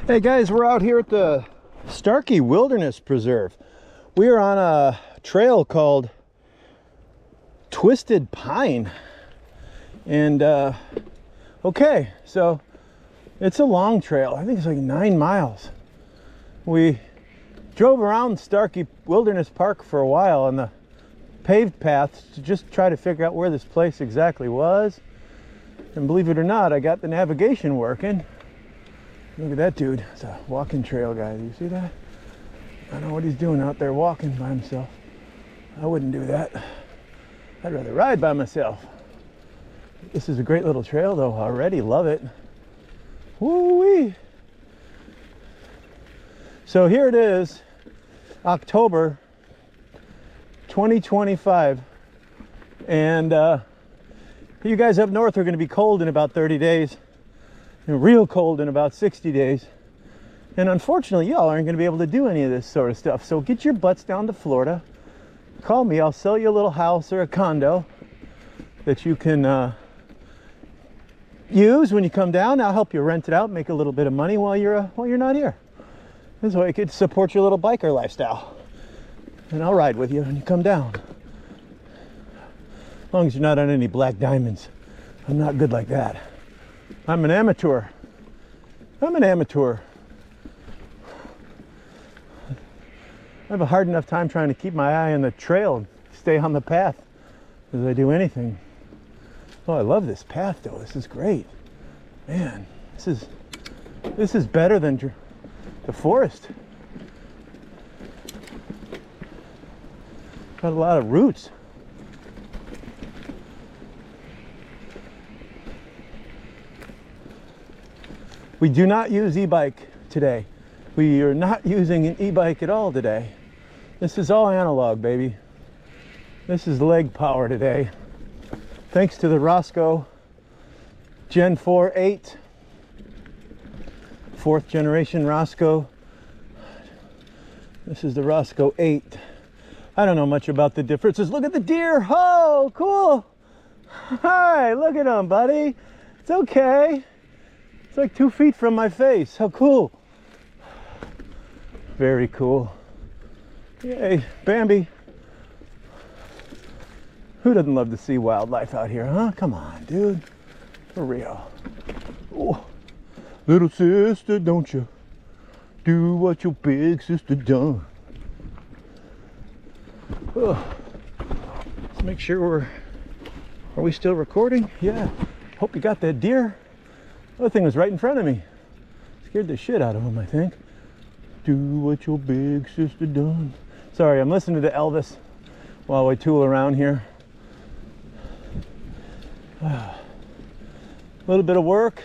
Hey guys, we're out here at the Starkey Wilderness Preserve. We are on a trail called Twisted Pine. And okay, so it's a long trail. I think it's like 9 miles. We drove around Starkey Wilderness Park for a while on the paved paths to just try to figure out where this place exactly was. And believe it or not, I got the navigation working. Look at that dude. It's a walking trail guy. Do you see that? I don't know what he's doing out there walking by himself. I wouldn't do that. I'd rather ride by myself. This is a great little trail though. Already love it. Woo-wee. So here it is, October 2025. And you guys up north are going to be cold in about 30 days. Real cold in about 60 days. And unfortunately, y'all aren't going to be able to do any of this sort of stuff. So get your butts down to Florida. Call me. I'll sell you a little house or a condo that you can use when you come down. I'll help you rent it out, make a little bit of money while you're not here. This way you could support your little biker lifestyle. And I'll ride with you when you come down. As long as you're not on any black diamonds. I'm not good like that. I'm an amateur. I'm an amateur. I have a hard enough time trying to keep my eye on the trail, stay on the path, as I do anything. Oh, I love this path though. This is great. Man, this is better than the forest. Got a lot of roots. We do not use e-bike today. We are not using an e-bike at all today. This is all analog, baby. This is leg power today. Thanks to the Rosco Gen 4 8. 4th generation Rosco. This is the Rosco 8. I don't know much about the differences. Look at the deer. Oh, cool. Hi, look at him, buddy. It's okay. It's like 2 feet from my face. How cool. Very cool. Yay, Bambi. Who doesn't love to see wildlife out here, huh? Come on, dude. For real. Oh. Little sister, don't you do what your big sister done. Oh. Let's make sure are we still recording? Yeah. Hope you got that deer. The other thing was right in front of me. Scared the shit out of him, I think. Do what your big sister done. Sorry, I'm listening to Elvis while we tool around here. A little bit of work,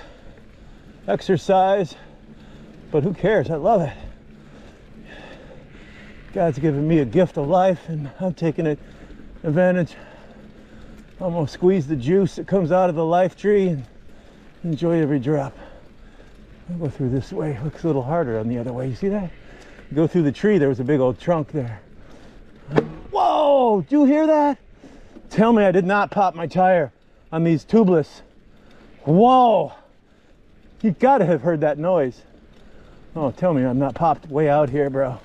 exercise, but who cares? I love it. God's given me a gift of life and I'm taking advantage. I'm gonna squeeze the juice that comes out of the life tree and enjoy every drop. I'll go through this way. It looks a little harder on the other way. You see that? You go through the tree, there was a big old trunk there. Whoa! Did you hear that? Tell me I did not pop my tire on these tubeless. Whoa! You've got to have heard that noise. Oh, tell me I'm not popped way out here, bro.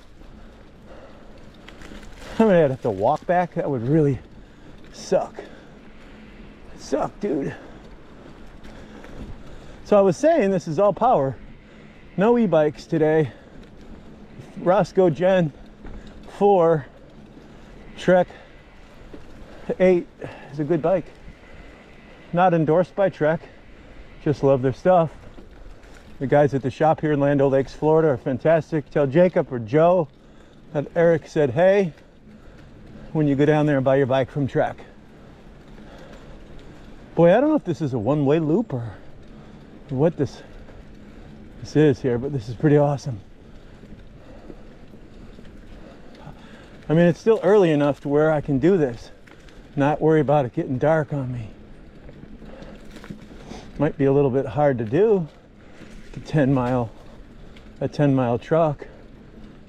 I'm gonna have to walk back. That would really suck. Suck, dude. So I was saying this is all power. No e-bikes today. Rosco Gen 4 Trek 8 is a good bike. Not endorsed by Trek. Just love their stuff. The guys at the shop here in Land O'Lakes, Florida are fantastic. Tell Jacob or Joe that Eric said hey when you go down there and buy your bike from Trek. Boy, I don't know if this is a one-way loop or what this is here, but this is pretty awesome. I mean, it's still early enough to where I can do this, not worry about it getting dark on me. Might be a little bit hard to do. A 10 mile truck.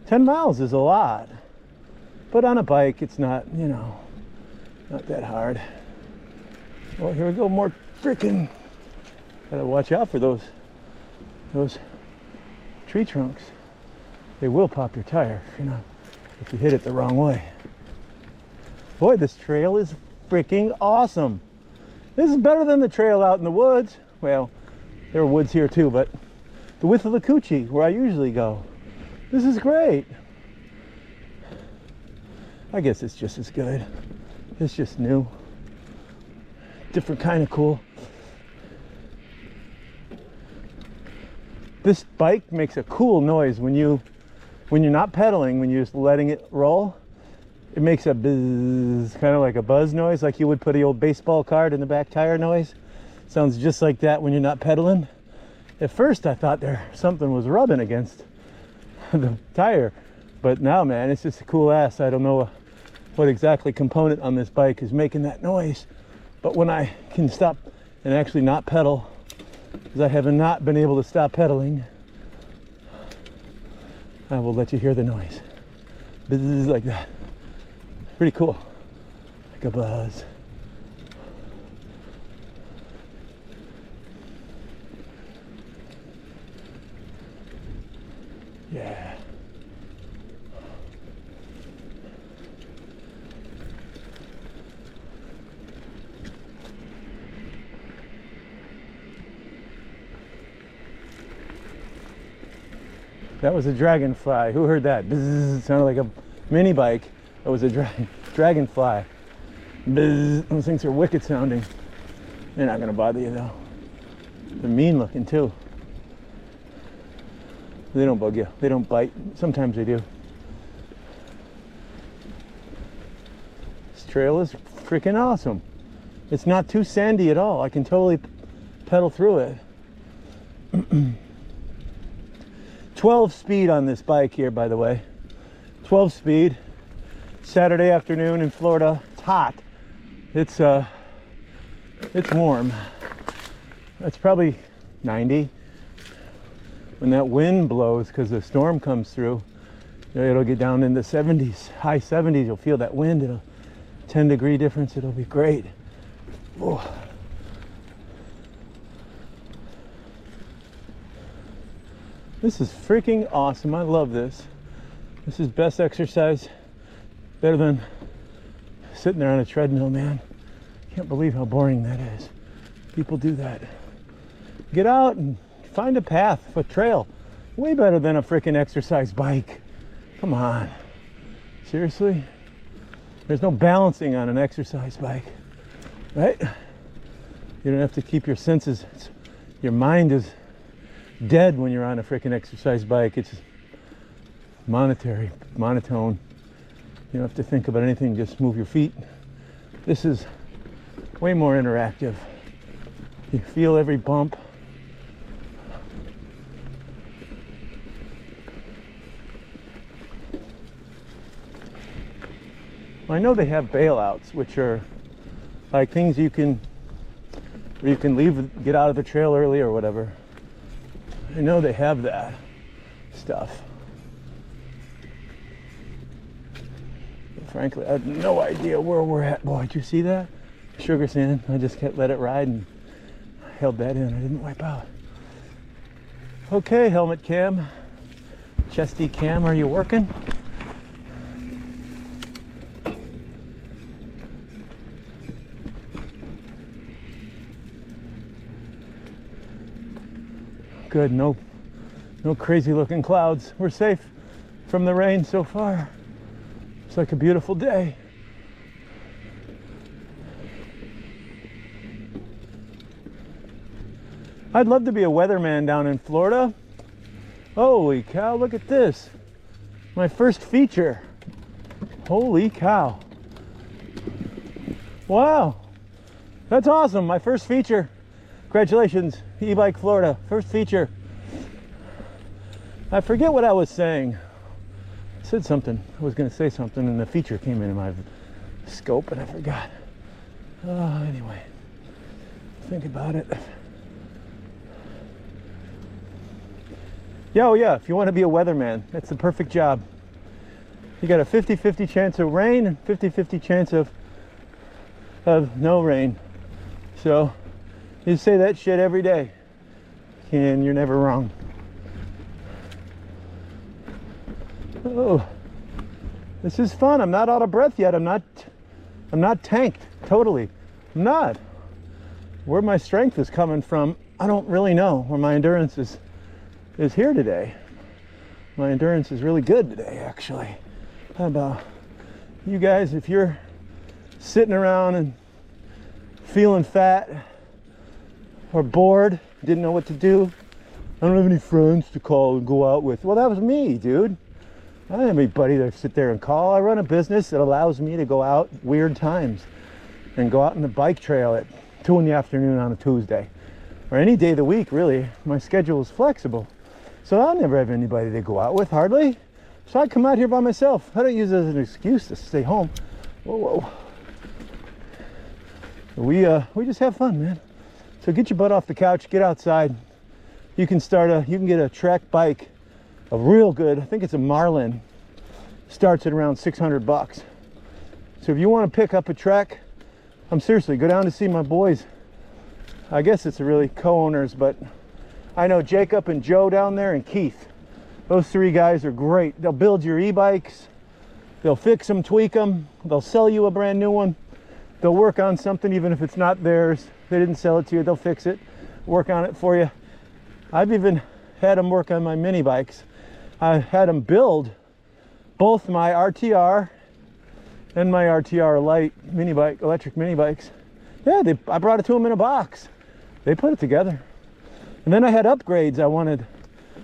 10 miles is a lot, but on a bike it's not, you know, not that hard. Well, here we go, more freaking. Gotta watch out for those tree trunks, they will pop your tire, you know, if you hit it the wrong way. Boy, this trail is freaking awesome. This is better than the trail out in the woods. Well, there are woods here too, but the width of the Coochie, where I usually go. This is great. I guess it's just as good. It's just new. Different kind of cool. This bike makes a cool noise when you're not pedaling, when you're just letting it roll. It makes a buzz, kind of like a buzz noise, like you would put the old baseball card in the back tire noise. Sounds just like that when you're not pedaling. At first I thought something was rubbing against the tire, but now, man, it's just a cool ass. I don't know what exactly component on this bike is making that noise, but when I can stop and actually not pedal, because I have not been able to stop pedaling, I will let you hear the noise. Buzz, like that. Pretty cool. Like a buzz. Yeah. That was a dragonfly. Who heard that? Bzzz, it sounded like a mini bike. That was a dragonfly. Bzzz. Those things are wicked sounding. They're not gonna bother you though. They're mean looking too. They don't bug you. They don't bite. Sometimes they do. This trail is freaking awesome. It's not too sandy at all. I can totally pedal through it. 12 speed on this bike here, by the way. 12 speed. Saturday afternoon in Florida. It's hot. It's warm. It's probably 90. When that wind blows, because the storm comes through, it'll get down in the 70s, high 70s. You'll feel that wind. It'll 10-degree difference. It'll be great. Oh. This is freaking awesome. I love this. This is best exercise. Better than sitting there on a treadmill, man. Can't believe how boring that is. People do that. Get out and find a path, a trail. Way better than a freaking exercise bike. Come on. Seriously? There's no balancing on an exercise bike, right? You don't have to keep your senses. Your mind is dead when you're on a freaking exercise bike. It's monotone. You don't have to think about anything, just move your feet. This is way more interactive. You feel every bump. I know they have bailouts, which are like things you can leave, get out of the trail early or whatever. I know they have that stuff. But frankly, I have no idea where we're at. Boy, did you see that? Sugar sand. I just let it ride and held that in. I didn't wipe out. Okay, helmet cam. Chesty cam, are you working? Good, no crazy looking clouds. We're safe from the rain so far. It's like a beautiful day. I'd love to be a weatherman down in Florida. Holy cow, look at this. My first feature. Holy cow. Wow, that's awesome, my first feature. Congratulations, e-bike Florida, first feature. I forget what I was saying. I said something, I was gonna say something and the feature came into my scope and I forgot. Anyway, think about it. Yeah, oh yeah, if you wanna be a weatherman, that's the perfect job. You got a 50-50 chance of rain and 50-50 chance of no rain. So, you say that shit every day, and you're never wrong. Oh, this is fun. I'm not out of breath yet. I'm not tanked totally. I'm not. Where my strength is coming from, I don't really know. Where my endurance is here today. My endurance is really good today, actually. How about you guys? If you're sitting around and feeling fat or bored, didn't know what to do, I don't have any friends to call and go out with. Well, that was me, dude. I don't have anybody to sit there and call. I run a business that allows me to go out weird times and go out on the bike trail at 2 in the afternoon on a Tuesday, or any day of the week, really. My schedule is flexible, so I'll never have anybody to go out with, hardly. So I come out here by myself. I don't use it as an excuse to stay home. Whoa, whoa. We just have fun, man. So get your butt off the couch, get outside. You can get a Trek bike, a real good, I think it's a Marlin, starts at around 600 bucks. So if you want to pick up a Trek, seriously, go down to see my boys. I guess it's really co-owners, but I know Jacob and Joe down there and Keith. Those 3 guys are great. They'll build your e-bikes, they'll fix them, tweak them, they'll sell you a brand new one. They'll work on something even if it's not theirs. They didn't sell it to you, they'll fix it, work on it for you. I've even had them work on my mini bikes. I had them build both my RTR and my RTR Lite mini bike, electric mini bikes. Yeah, I brought it to them in a box. They put it together. And then I had upgrades. I wanted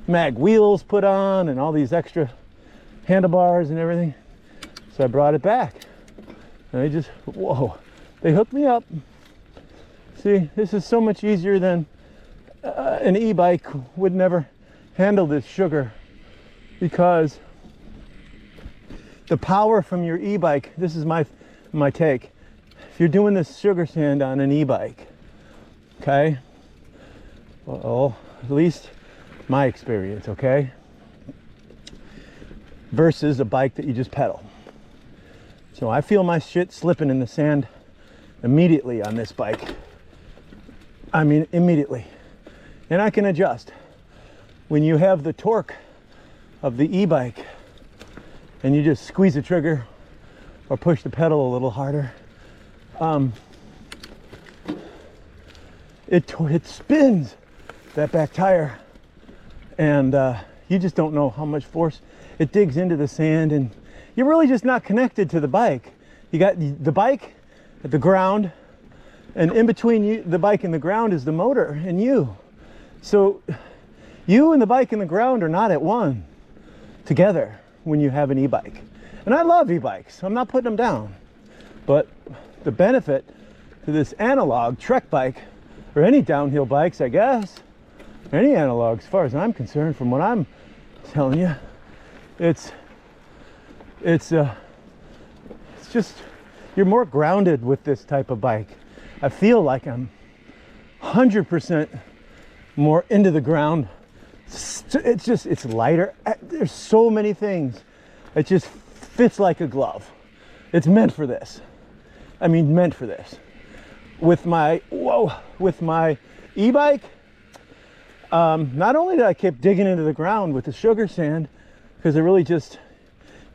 mag wheels put on and all these extra handlebars and everything. So I brought it back. And they just, whoa, they hooked me up. See, this is so much easier than an e-bike would never handle this sugar, because the power from your e-bike, this is my take. If you're doing this sugar sand on an e-bike, okay, well, at least my experience, okay, versus a bike that you just pedal. So I feel my shit slipping in the sand immediately on this bike. I mean, immediately. And I can adjust. When you have the torque of the e-bike and you just squeeze the trigger or push the pedal a little harder, it spins that back tire, and you just don't know how much force it digs into the sand, and you're really just not connected to the bike. You got the bike at the ground, and in between the bike and the ground is the motor and you. So you and the bike and the ground are not at one together when you have an e-bike. And I love e-bikes, I'm not putting them down. But the benefit to this analog Trek bike, or any downhill bikes, I guess, any analog as far as I'm concerned, from what I'm telling you, it's just, you're more grounded with this type of bike. I feel like I'm 100% more into the ground. It's lighter. There's so many things. It just fits like a glove. It's meant for this. I mean, meant for this. With my e-bike, not only did I keep digging into the ground with the sugar sand, because it really just,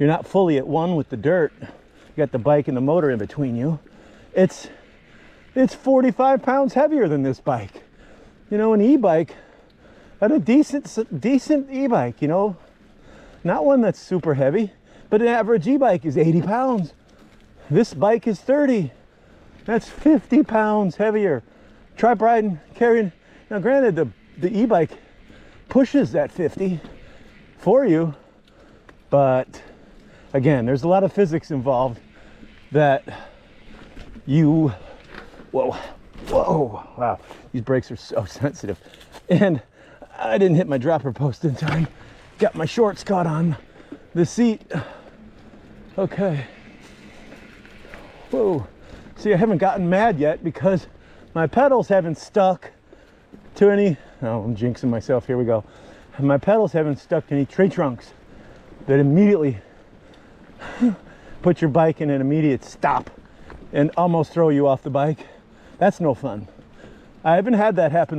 you're not fully at one with the dirt. You got the bike and the motor in between you. It's 45 pounds heavier than this bike. You know, an e-bike, at a decent e-bike, you know, not one that's super heavy, but an average e-bike is 80 pounds. This bike is 30. That's 50 pounds heavier. Try carrying. Now, granted, the e-bike pushes that 50 for you, but again, there's a lot of physics involved that you, whoa, wow, these brakes are so sensitive. And I didn't hit my dropper post in time. Got my shorts caught on the seat. Okay. Whoa. See, I haven't gotten mad yet because my pedals haven't stuck to any, oh, I'm jinxing myself, here we go. My pedals haven't stuck to any tree trunks that immediately put your bike in an immediate stop and almost throw you off the bike. That's no fun. I haven't had that happen